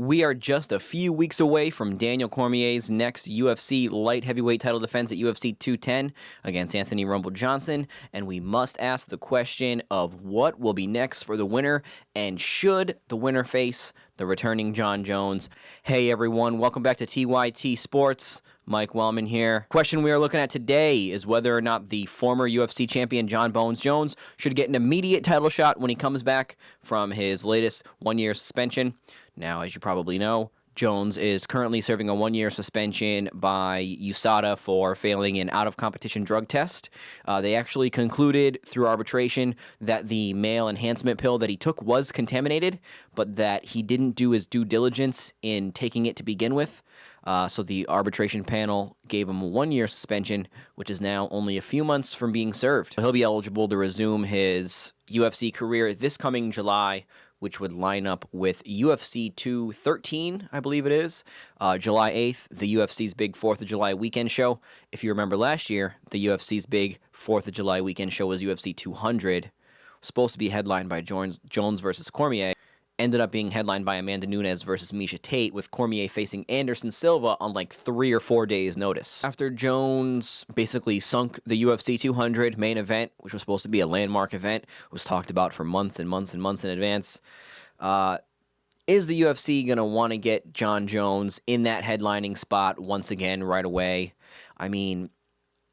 We are just a few weeks away from Daniel Cormier's next UFC light heavyweight title defense at UFC 210 against Anthony Rumble Johnson, and we must ask the question of what will be next for the winner, and should the winner face the returning Jon Jones. Hey everyone, welcome back to TYT Sports. Mike Wellman here. Question we are looking at today is whether or not the former UFC champion Jon Bones Jones should get an immediate title shot when he comes back from his latest one-year suspension. Now, as you probably know, Jones is currently serving a one-year suspension by USADA for failing an out-of-competition drug test. They actually concluded through arbitration that the male enhancement pill that he took was contaminated, but that he didn't do his due diligence in taking it to begin with. So the arbitration panel gave him a one-year suspension, which is now only a few months from being served. He'll be eligible to resume his UFC career this coming July, which would line up with UFC 213, I believe it is, July 8th, the UFC's big 4th of July weekend show. If you remember last year, the UFC's big 4th of July weekend show was UFC 200. It was supposed to be headlined by Jones versus Cormier. Ended up being headlined by Amanda Nunes versus Miesha Tate, with Cormier facing Anderson Silva on like 3 or 4 days' notice. After Jones basically sunk the UFC 200 main event, which was supposed to be a landmark event, was talked about for months and months and months in advance, is the UFC going to want to get Jon Jones in that headlining spot once again right away? I mean,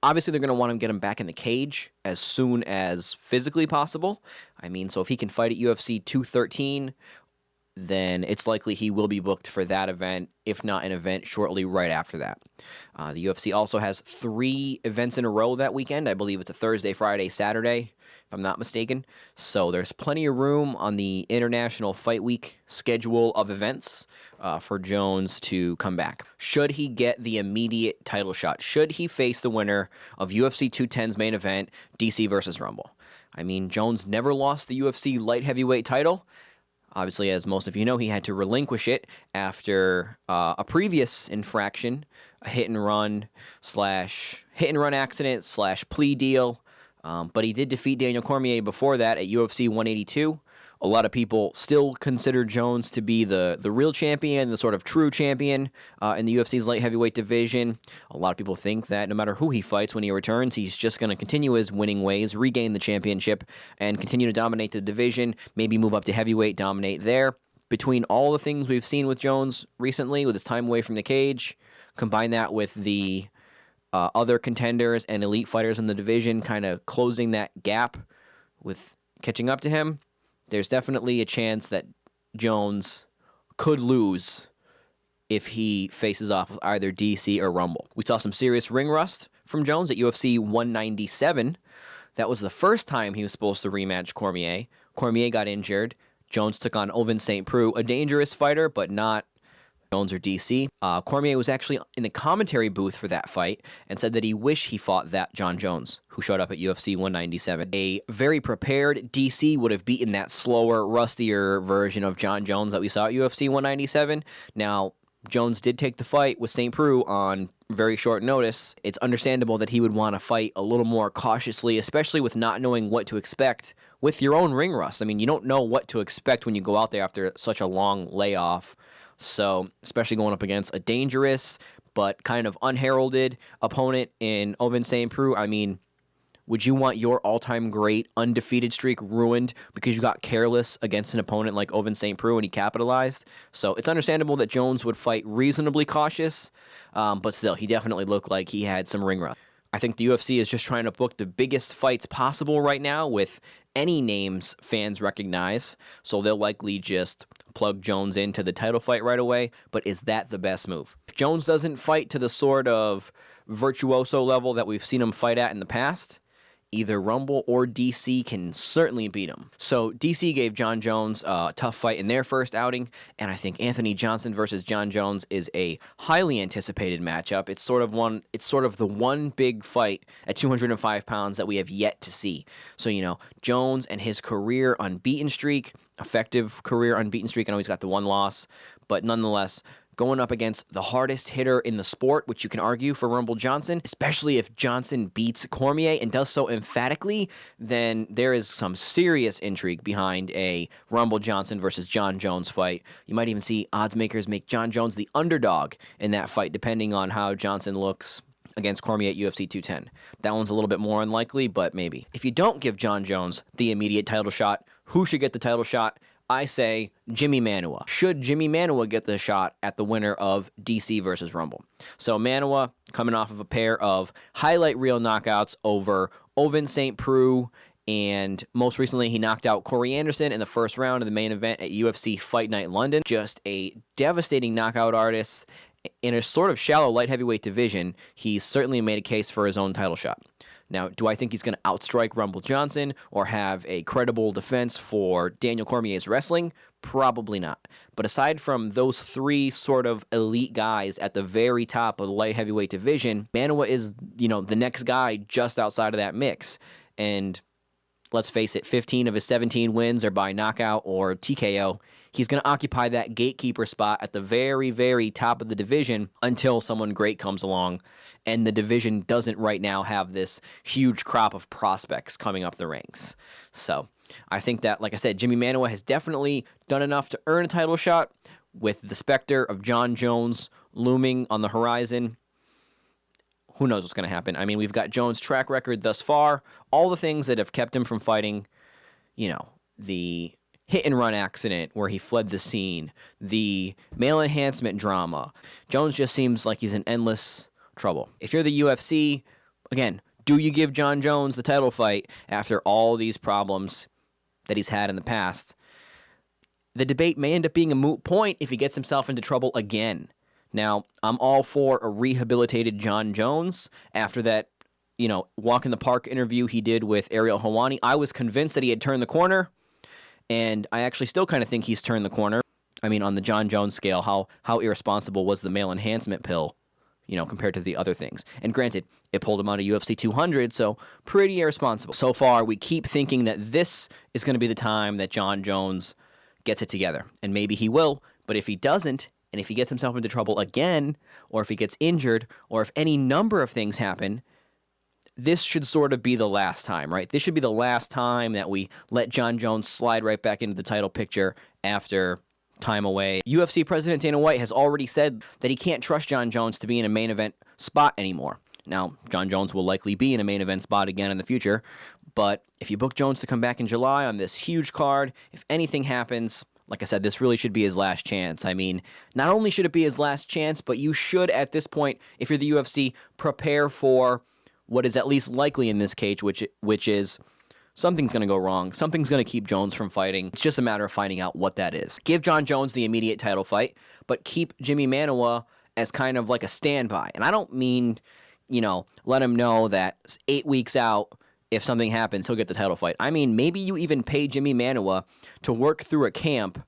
obviously, they're going to want to get him back in the cage as soon as physically possible. I mean, so if he can fight at UFC 213, then it's likely he will be booked for that event, if not an event shortly right after that. The UFC also has 3 events in a row that weekend. I believe it's a Thursday, Friday, Saturday, if I'm not mistaken. So there's plenty of room on the International Fight Week schedule of events for Jones to come back. Should he get the immediate title shot? Should he face the winner of UFC 210's main event, DC versus Rumble? I mean, Jones never lost the UFC light heavyweight title. Obviously, as most of you know, he had to relinquish it after a previous infraction, a hit and run accident / plea deal. But he did defeat Daniel Cormier before that at UFC 182. A lot of people still consider Jones to be the real champion, the sort of true champion in the UFC's light heavyweight division. A lot of people think that no matter who he fights when he returns, he's just going to continue his winning ways, regain the championship, and continue to dominate the division, maybe move up to heavyweight, dominate there. Between all the things we've seen with Jones recently, with his time away from the cage, combine that with the other contenders and elite fighters in the division kind of closing that gap with catching up to him, there's definitely a chance that Jones could lose if he faces off with either DC or Rumble. We saw some serious ring rust from Jones at UFC 197. That was the first time he was supposed to rematch Cormier. Cormier got injured. Jones took on Ovince St. Preux, a dangerous fighter, but not Jones or DC. Cormier was actually in the commentary booth for that fight and said that he wished he fought that Jon Jones, who showed up at UFC 197. A very prepared DC would have beaten that slower, rustier version of Jon Jones that we saw at UFC 197. Now, Jones did take the fight with St. Preux on very short notice. It's understandable that he would want to fight a little more cautiously, especially with not knowing what to expect with your own ring rust. I mean, you don't know what to expect when you go out there after such a long layoff. So, especially going up against a dangerous but kind of unheralded opponent in Ovince St. Preux, I mean, would you want your all-time great undefeated streak ruined because you got careless against an opponent like Ovince St. Preux and he capitalized? So it's understandable that Jones would fight reasonably cautious, but still, he definitely looked like he had some ring rust. I think the UFC is just trying to book the biggest fights possible right now with any names fans recognize, so they'll likely just plug Jones into the title fight right away, but is that the best move? If Jones doesn't fight to the sort of virtuoso level that we've seen him fight at in the past, either Rumble or DC can certainly beat him. So DC gave Jon Jones a tough fight in their first outing, and I think Anthony Johnson versus Jon Jones is a highly anticipated matchup. It's sort of the one big fight at 205 pounds that we have yet to see. So, you know, Jones and his career unbeaten streak, effective career unbeaten streak. I know he's got the one loss, but nonetheless, going up against the hardest hitter in the sport, which you can argue for Rumble Johnson, especially if Johnson beats Cormier and does so emphatically, then there is some serious intrigue behind a Rumble Johnson versus Jon Jones fight. You might even see odds makers make Jon Jones the underdog in that fight, depending on how Johnson looks against Cormier at UFC 210. That one's a little bit more unlikely, but maybe. If you don't give Jon Jones the immediate title shot, who should get the title shot? I say Jimi Manuwa. Should Jimi Manuwa get the shot at the winner of DC versus Rumble? So Manuwa, coming off of a pair of highlight reel knockouts over Ovince St. Preux, and most recently he knocked out Corey Anderson in the first round of the main event at UFC Fight Night London. Just a devastating knockout artist. In a sort of shallow light heavyweight division, he's certainly made a case for his own title shot. Now, do I think he's going to outstrike Rumble Johnson or have a credible defense for Daniel Cormier's wrestling? Probably not. But aside from those three sort of elite guys at the very top of the light heavyweight division, Manuwa is, the next guy just outside of that mix. And let's face it, 15 of his 17 wins are by knockout or TKO. He's going to occupy that gatekeeper spot at the very, very top of the division until someone great comes along, and the division doesn't right now have this huge crop of prospects coming up the ranks. So I think that, like I said, Jimi Manuwa has definitely done enough to earn a title shot. With the specter of Jon Jones looming on the horizon, who knows what's going to happen? I mean, we've got Jones' track record thus far, all the things that have kept him from fighting, the hit-and-run accident where he fled the scene, the male enhancement drama. Jones just seems like he's in endless trouble. If you're the UFC, again, do you give Jon Jones the title fight after all these problems that he's had in the past? The debate may end up being a moot point if he gets himself into trouble again. Now, I'm all for a rehabilitated Jon Jones after that, walk in the park interview he did with Ariel Helwani. I was convinced that he had turned the corner. And I actually still kind of think he's turned the corner. I mean, on the Jon Jones scale, how irresponsible was the male enhancement pill, compared to the other things? And granted, it pulled him out of UFC 200, so pretty irresponsible. So far, we keep thinking that this is going to be the time that Jon Jones gets it together. And maybe he will, but if he doesn't, and if he gets himself into trouble again, or if he gets injured, or if any number of things happen, this should sort of be the last time, right? This should be the last time that we let Jon Jones slide right back into the title picture after time away. UFC President Dana White has already said that he can't trust Jon Jones to be in a main event spot anymore. Now, Jon Jones will likely be in a main event spot again in the future, but if you book Jones to come back in July on this huge card, if anything happens, like I said, this really should be his last chance. I mean, not only should it be his last chance, but you should, at this point, if you're the UFC, prepare for what is at least likely in this case, which is something's going to go wrong. Something's going to keep Jones from fighting. It's just a matter of finding out what that is. Give Jon Jones the immediate title fight, but keep Jimi Manuwa as kind of like a standby. And I don't mean, let him know that 8 weeks out, if something happens, he'll get the title fight. I mean, maybe you even pay Jimi Manuwa to work through a camp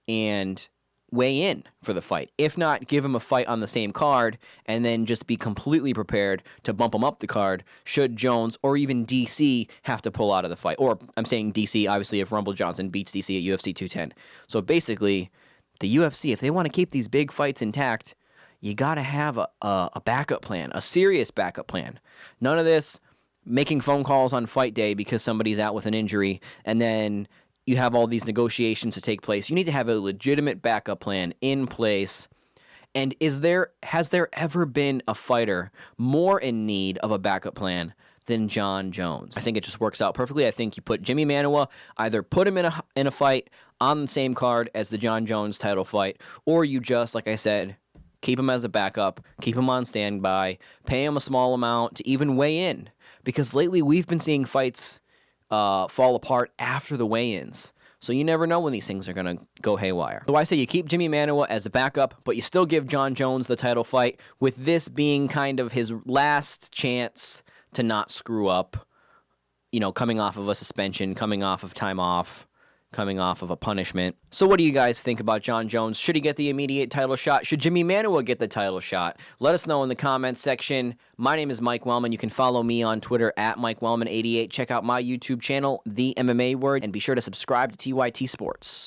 and weigh in for the fight. If not, give him a fight on the same card and then just be completely prepared to bump him up the card should Jones or even DC have to pull out of the fight. Or I'm saying DC, obviously, if Rumble Johnson beats DC at UFC 210. So basically, the UFC, if they want to keep these big fights intact, you got to have a backup plan, a serious backup plan. None of this making phone calls on fight day because somebody's out with an injury and then you have all these negotiations to take place. You need to have a legitimate backup plan in place. And has there ever been a fighter more in need of a backup plan than Jon Jones? I think it just works out perfectly. I think you put Jimi Manuwa, either put him in a fight on the same card as the Jon Jones title fight, or you just, like I said, keep him as a backup, keep him on standby, pay him a small amount to even weigh in. Because lately we've been seeing fights fall apart after the weigh-ins. So you never know when these things are going to go haywire. So I say you keep Jimi Manuwa as a backup, but you still give Jon Jones the title fight, with this being kind of his last chance to not screw up, coming off of a suspension, coming off of time off, coming off of a punishment. So what do you guys think about Jon Jones? Should he get the immediate title shot? Should Jimi Manuwa get the title shot? Let us know in the comments section. My name is Mike Wellman. You can follow me on Twitter at MikeWellman88. Check out my YouTube channel, The MMA Word, and be sure to subscribe to TYT Sports.